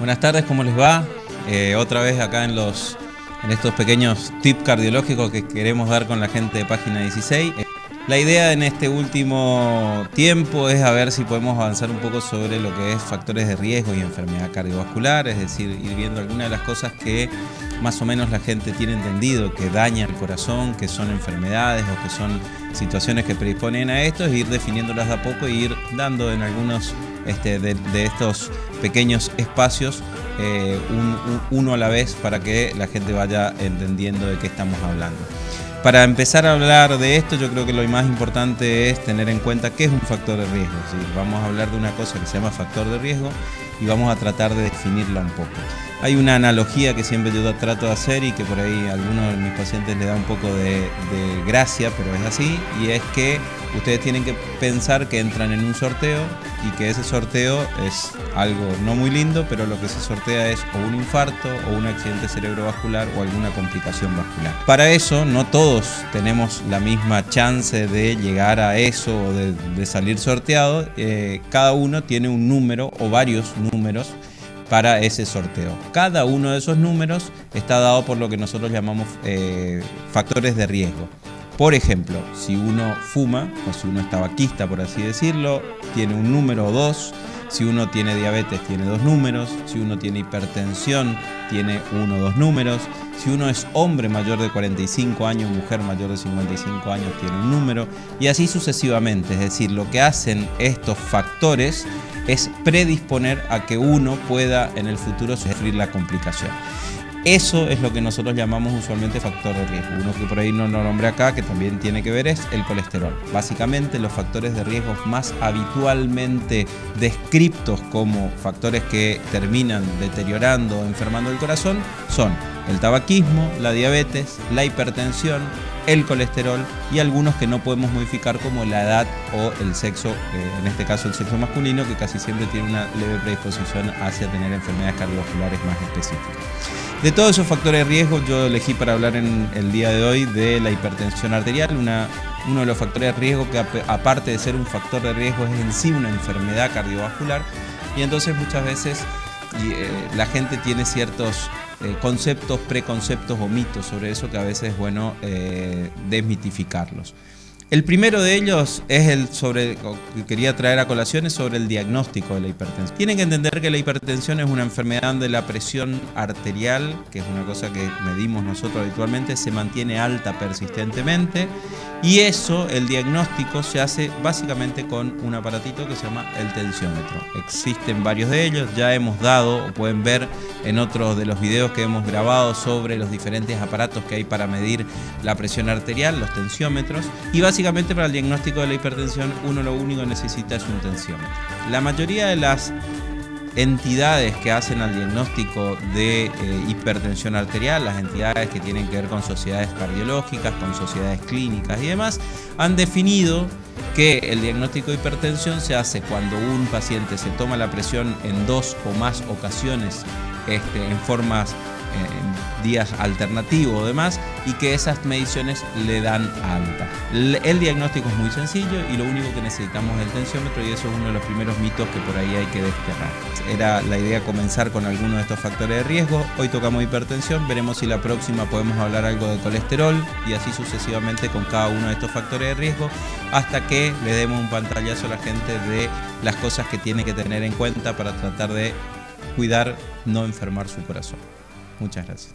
Buenas tardes, ¿cómo les va? Otra vez acá en estos pequeños tips cardiológicos que queremos dar con la gente de Página 16. La idea en este último tiempo es a ver si podemos avanzar un poco sobre lo que es factores de riesgo y enfermedad cardiovascular, es decir, ir viendo algunas de las cosas que más o menos la gente tiene entendido que dañan el corazón, que son enfermedades o que son situaciones que predisponen a esto, es ir definiéndolas de a poco e ir dando en algunos de estos pequeños espacios uno a la vez para que la gente vaya entendiendo de qué estamos hablando. Para empezar a hablar de esto, yo creo que lo más importante es tener en cuenta qué es un factor de riesgo. ¿Sí? Vamos a hablar de una cosa que se llama factor de riesgo y vamos a tratar de definirla un poco. Hay una analogía que siempre yo trato de hacer y que por ahí a algunos de mis pacientes le da un poco de gracia, pero es así, y es que ustedes tienen que pensar que entran en un sorteo y que ese sorteo es algo no muy lindo, pero lo que se sortea es o un infarto o un accidente cerebrovascular o alguna complicación vascular. Para eso no todos tenemos la misma chance de llegar a eso o de salir sorteado. Cada uno tiene un número o varios números para ese sorteo. Cada uno de esos números está dado por lo que nosotros llamamos factores de riesgo. Por ejemplo, si uno fuma o si uno es tabaquista, por así decirlo, tiene un número o dos. Si uno tiene diabetes, tiene dos números. Si uno tiene hipertensión, tiene uno o dos números. Si uno es hombre mayor de 45 años, mujer mayor de 55 años, tiene un número. Y así sucesivamente. Es decir, lo que hacen estos factores es predisponer a que uno pueda en el futuro sufrir la complicación. Eso es lo que nosotros llamamos usualmente factor de riesgo. Uno que por ahí no lo nombré acá, que también tiene que ver, es el colesterol. Básicamente los factores de riesgo más habitualmente descriptos como factores que terminan deteriorando o enfermando el corazón son el tabaquismo, la diabetes, la hipertensión, el colesterol y algunos que no podemos modificar como la edad o el sexo, en este caso el sexo masculino, que casi siempre tiene una leve predisposición hacia tener enfermedades cardiovasculares más específicas. De todos esos factores de riesgo yo elegí para hablar en el día de hoy de la hipertensión arterial, uno de los factores de riesgo que aparte de ser un factor de riesgo es en sí una enfermedad cardiovascular, y entonces muchas veces la gente tiene ciertos conceptos, preconceptos o mitos sobre eso que a veces es bueno desmitificarlos. El primero de ellos es que quería traer a colación, es sobre el diagnóstico de la hipertensión. Tienen que entender que la hipertensión es una enfermedad de la presión arterial, que es una cosa que medimos nosotros habitualmente, se mantiene alta persistentemente, y eso, el diagnóstico, se hace básicamente con un aparatito que se llama el tensiómetro. Existen varios de ellos, ya hemos dado, o pueden ver en otros de los videos que hemos grabado sobre los diferentes aparatos que hay para medir la presión arterial, los tensiómetros, y básicamente para el diagnóstico de la hipertensión uno lo único que necesita es un tensiómetro. La mayoría de las entidades que hacen el diagnóstico de hipertensión arterial, las entidades que tienen que ver con sociedades cardiológicas, con sociedades clínicas y demás, han definido que el diagnóstico de hipertensión se hace cuando un paciente se toma la presión en dos o más ocasiones en formas días alternativos o demás, y que esas mediciones le dan alta. El diagnóstico es muy sencillo y lo único que necesitamos es el tensiómetro, y eso es uno de los primeros mitos que por ahí hay que desterrar. Era la idea comenzar con algunos de estos factores de riesgo. Hoy tocamos hipertensión, veremos si la próxima podemos hablar algo de colesterol y así sucesivamente con cada uno de estos factores de riesgo, hasta que le demos un pantallazo a la gente de las cosas que tiene que tener en cuenta para tratar de cuidar, no enfermar su corazón. Muchas gracias.